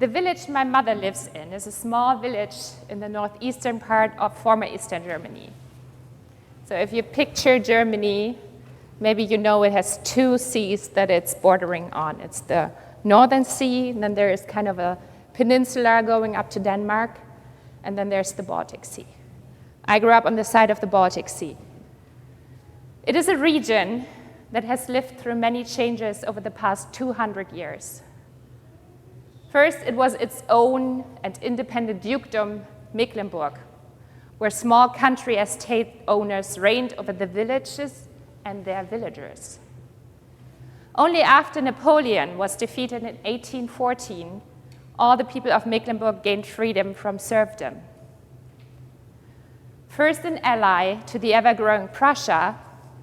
The village my mother lives in is a small village in the northeastern part of former Eastern Germany. So if you picture Germany, maybe you know it has two seas that it's bordering on. It's the Northern Sea, and then there is kind of a peninsula going up to Denmark, and then there's the Baltic Sea. I grew up on the side of the Baltic Sea. It is a region that has lived through many changes over the past 200 years. First, it was its own and independent dukedom, Mecklenburg, where small country estate owners reigned over the villages and their villagers. Only after Napoleon was defeated in 1814, all the people of Mecklenburg gained freedom from serfdom. First an ally to the ever-growing Prussia,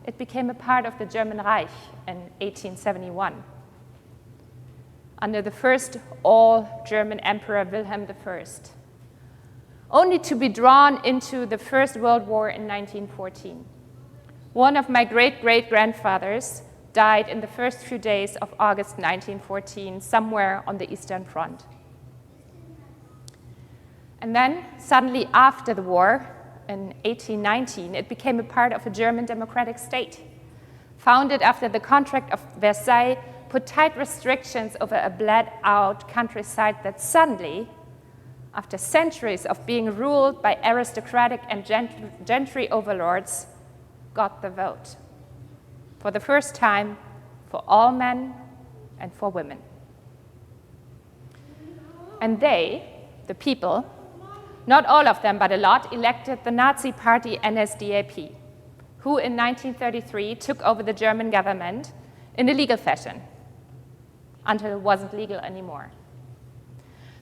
it became a part of the German Reich in 1871, under the first all-German Emperor Wilhelm I, only to be drawn into the First World War in 1914. One of my great-great-grandfathers died in the first few days of August 1914, somewhere on the Eastern Front. And then, suddenly after the war, in 1819, it became a part of a German democratic state. Founded after the Contract of Versailles, put tight restrictions over a bled-out countryside that suddenly, after centuries of being ruled by aristocratic and gentry overlords, got the vote. For the first time, for all men and for women. And they, the people, not all of them, but a lot, elected the Nazi party NSDAP, who in 1933 took over the German government in a legal fashion, until it wasn't legal anymore.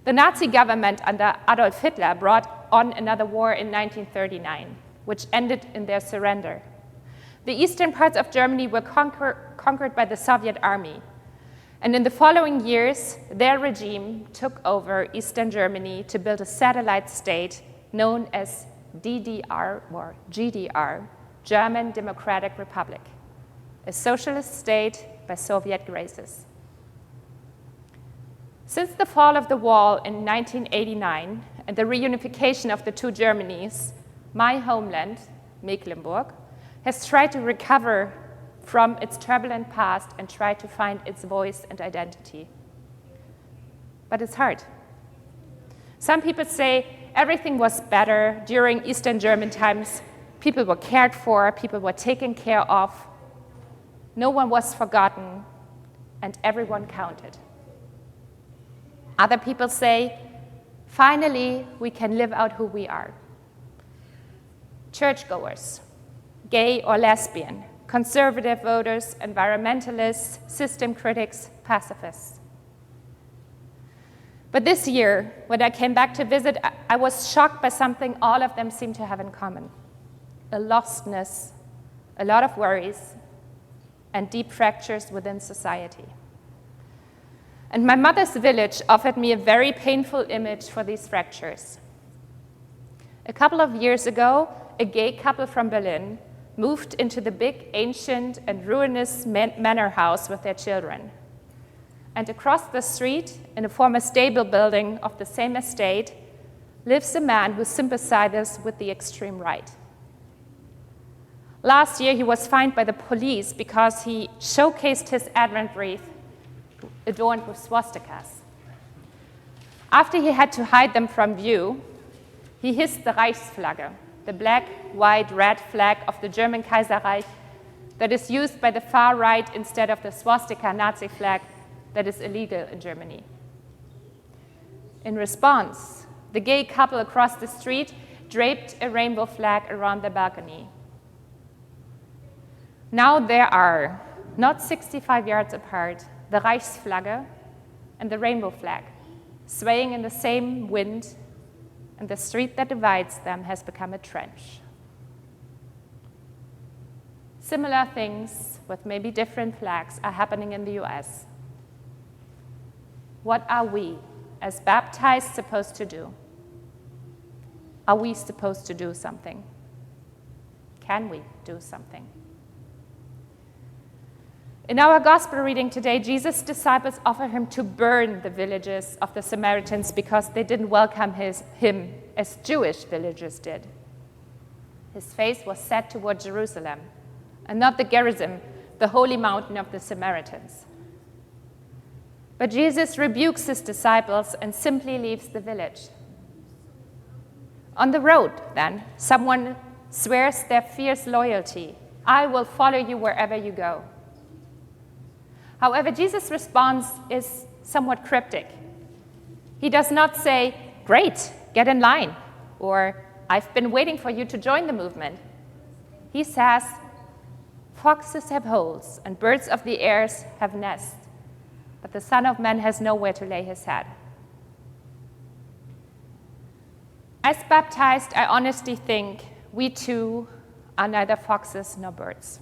The Nazi government under Adolf Hitler brought on another war in 1939, which ended in their surrender. The eastern parts of Germany were conquered by the Soviet army. And in the following years, their regime took over Eastern Germany to build a satellite state known as DDR, or GDR, German Democratic Republic, a socialist state by Soviet graces. Since the fall of the wall in 1989 and the reunification of the two Germanys, my homeland, Mecklenburg, has tried to recover from its turbulent past and try to find its voice and identity. But it's hard. Some people say everything was better during Eastern German times. People were cared for, people were taken care of. No one was forgotten, and everyone counted. Other people say, finally, we can live out who we are. Churchgoers, gay or lesbian, conservative voters, environmentalists, system critics, pacifists. But this year, when I came back to visit, I was shocked by something all of them seem to have in common. A lostness, a lot of worries, and deep fractures within society. And my mother's village offered me a very painful image for these fractures. A couple of years ago, a gay couple from Berlin moved into the big, ancient, and ruinous manor house with their children. And across the street, in a former stable building of the same estate, lives a man who sympathizes with the extreme right. Last year, he was fined by the police because he showcased his Advent wreath adorned with swastikas. After he had to hide them from view, he hissed the Reichsflagge, the black, white, red flag of the German Kaiserreich that is used by the far right instead of the swastika Nazi flag that is illegal in Germany. In response, the gay couple across the street draped a rainbow flag around their balcony. Now there are, not 65 yards apart, the Reichsflagge and the rainbow flag, swaying in the same wind, and the street that divides them has become a trench. Similar things, with maybe different flags, are happening in the US. What are we, as baptized, supposed to do? Are we supposed to do something? Can we do something? In our gospel reading today, Jesus' disciples offer him to burn the villages of the Samaritans because they didn't welcome him as Jewish villagers did. His face was set toward Jerusalem, and not the Gerizim, the holy mountain of the Samaritans. But Jesus rebukes his disciples and simply leaves the village. On the road, then, someone swears their fierce loyalty. I will follow you wherever you go. However, Jesus' response is somewhat cryptic. He does not say, great, get in line, or I've been waiting for you to join the movement. He says, foxes have holes and birds of the air have nests, but the Son of Man has nowhere to lay his head. As baptized, I honestly think we too are neither foxes nor birds.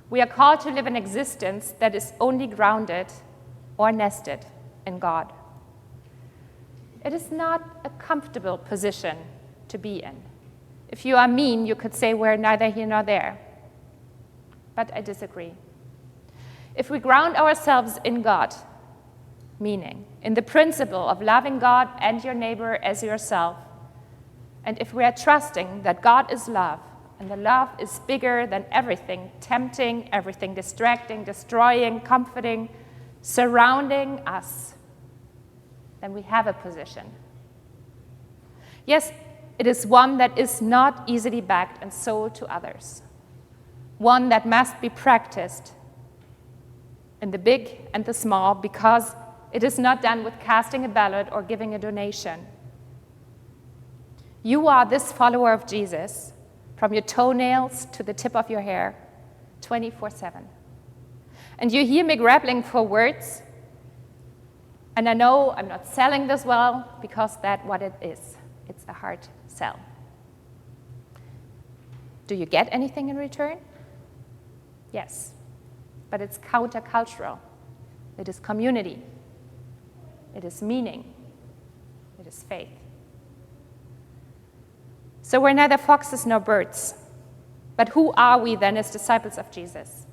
We are called to live an existence that is only grounded or nested in God. It is not a comfortable position to be in. If you are mean, you could say we're neither here nor there. But I disagree. If we ground ourselves in God, meaning in the principle of loving God and your neighbor as yourself, and if we are trusting that God is love, and the love is bigger than everything, tempting, everything distracting, destroying, comforting, surrounding us, then we have a position. Yes, it is one that is not easily backed and sold to others. One that must be practiced in the big and the small, because it is not done with casting a ballot or giving a donation. You are this follower of Jesus, from your toenails to the tip of your hair, 24/7. And you hear me grappling for words, and I know I'm not selling this well because that's what it is. It's a hard sell. Do you get anything in return? Yes, but it's countercultural. It is community. It is meaning. It is faith. So we're neither foxes nor birds. But who are we then as disciples of Jesus?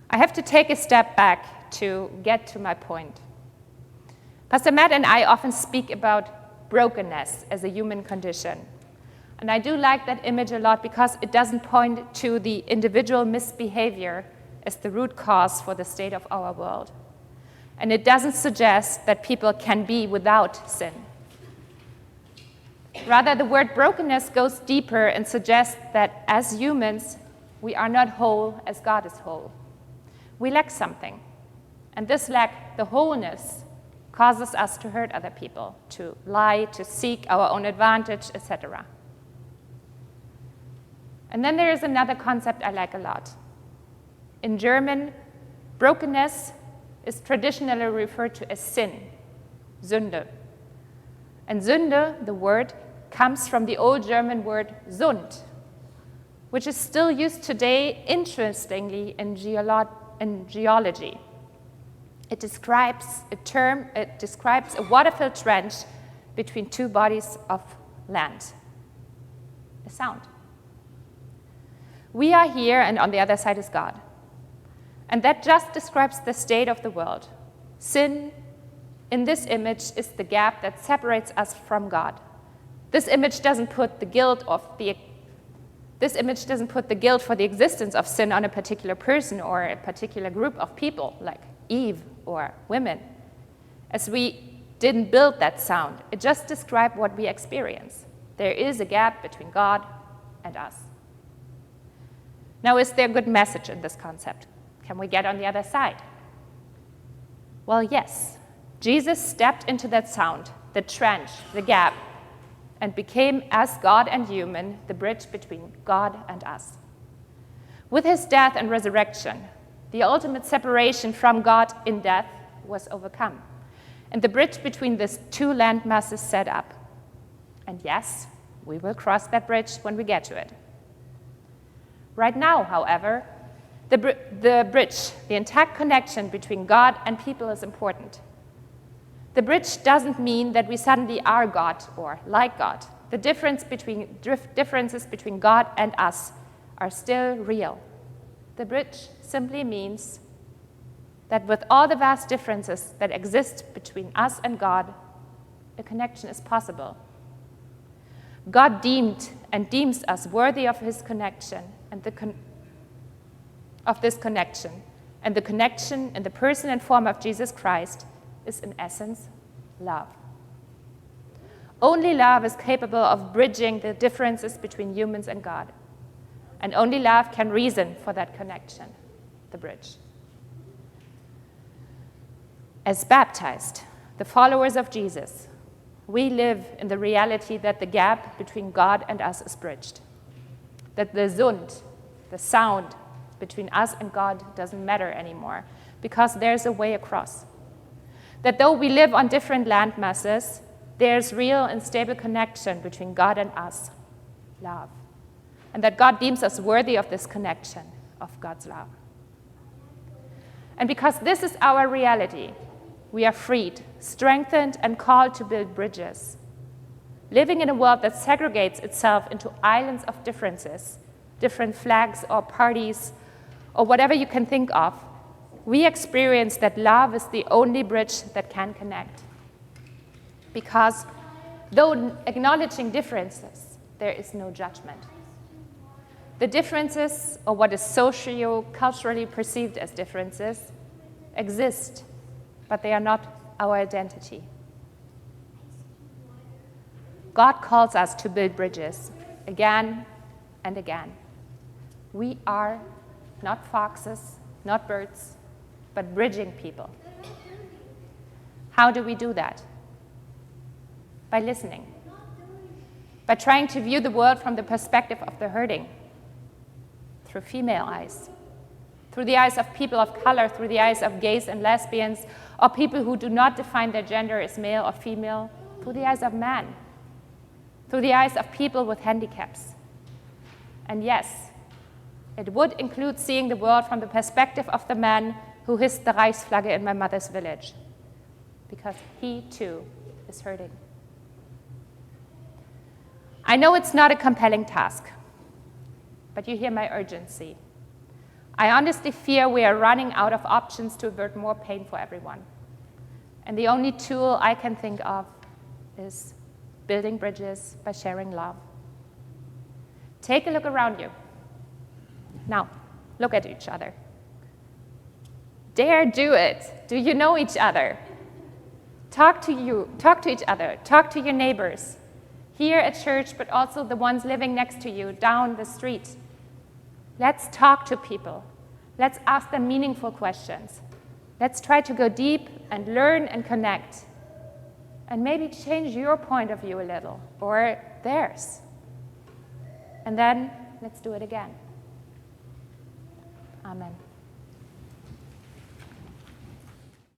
I have to take a step back to get to my point. Pastor Matt and I often speak about brokenness as a human condition. And I do like that image a lot because it doesn't point to the individual misbehavior as the root cause for the state of our world. And it doesn't suggest that people can be without sin. Rather, the word brokenness goes deeper and suggests that as humans, we are not whole as God is whole. We lack something. And this lack, the wholeness, causes us to hurt other people, to lie, to seek our own advantage, etc. And then there is another concept I like a lot. In German, brokenness is traditionally referred to as sin, Sünde. And Sünde, the word, comes from the old German word Sund, which is still used today, interestingly, in geology. It describes a water-filled trench between two bodies of land, a sound. We are here, and on the other side is God. And that just describes the state of the world. Sin, in this image, is the gap that separates us from God. This image doesn't put the guilt for the existence of sin on a particular person or a particular group of people, like Eve or women, as we didn't build that sound. It just described what we experience. There is a gap between God and us. Now, is there a good message in this concept? Can we get on the other side? Well, yes. Jesus stepped into that sound, the trench, the gap, and became, as God and human, the bridge between God and us. With his death and resurrection, the ultimate separation from God in death was overcome, and the bridge between these two land masses set up. And yes, we will cross that bridge when we get to it. Right now, however, the bridge, the intact connection between God and people is important. The bridge doesn't mean that we suddenly are God or like God. The differences between God and us are still real. The bridge simply means that with all the vast differences that exist between us and God, a connection is possible. God deemed and deems us worthy of his connection and of this connection. And the connection in the person and form of Jesus Christ is in essence love. Only love is capable of bridging the differences between humans and God. And only love can reason for that connection, the bridge. As baptized, the followers of Jesus, we live in the reality that the gap between God and us is bridged. That the Sund, the sound between us and God, doesn't matter anymore because there's a way across. That though we live on different land masses, there's real and stable connection between God and us, love. And that God deems us worthy of this connection, of God's love. And because this is our reality, we are freed, strengthened, and called to build bridges. Living in a world that segregates itself into islands of differences, different flags or parties, or whatever you can think of, we experience that love is the only bridge that can connect. Because though acknowledging differences, there is no judgment. The differences, or what is socio-culturally perceived as differences, exist, but they are not our identity. God calls us to build bridges again and again. We are not foxes, not birds, but bridging people. How do we do that? By listening. By trying to view the world from the perspective of the hurting, through female eyes, through the eyes of people of color, through the eyes of gays and lesbians, or people who do not define their gender as male or female, through the eyes of men, through the eyes of people with handicaps. And yes, it would include seeing the world from the perspective of the man who hissed the Reichsflagge in my mother's village, because he too is hurting. I know it's not a compelling task, but you hear my urgency. I honestly fear we are running out of options to avert more pain for everyone. And the only tool I can think of is building bridges by sharing love. Take a look around you. Now, look at each other. Dare do it. Do you know each other? Talk to each other. Talk to your neighbors. Here at church, but also the ones living next to you, down the street. Let's talk to people. Let's ask them meaningful questions. Let's try to go deep and learn and connect. And maybe change your point of view a little, or theirs. And then let's do it again. Amen.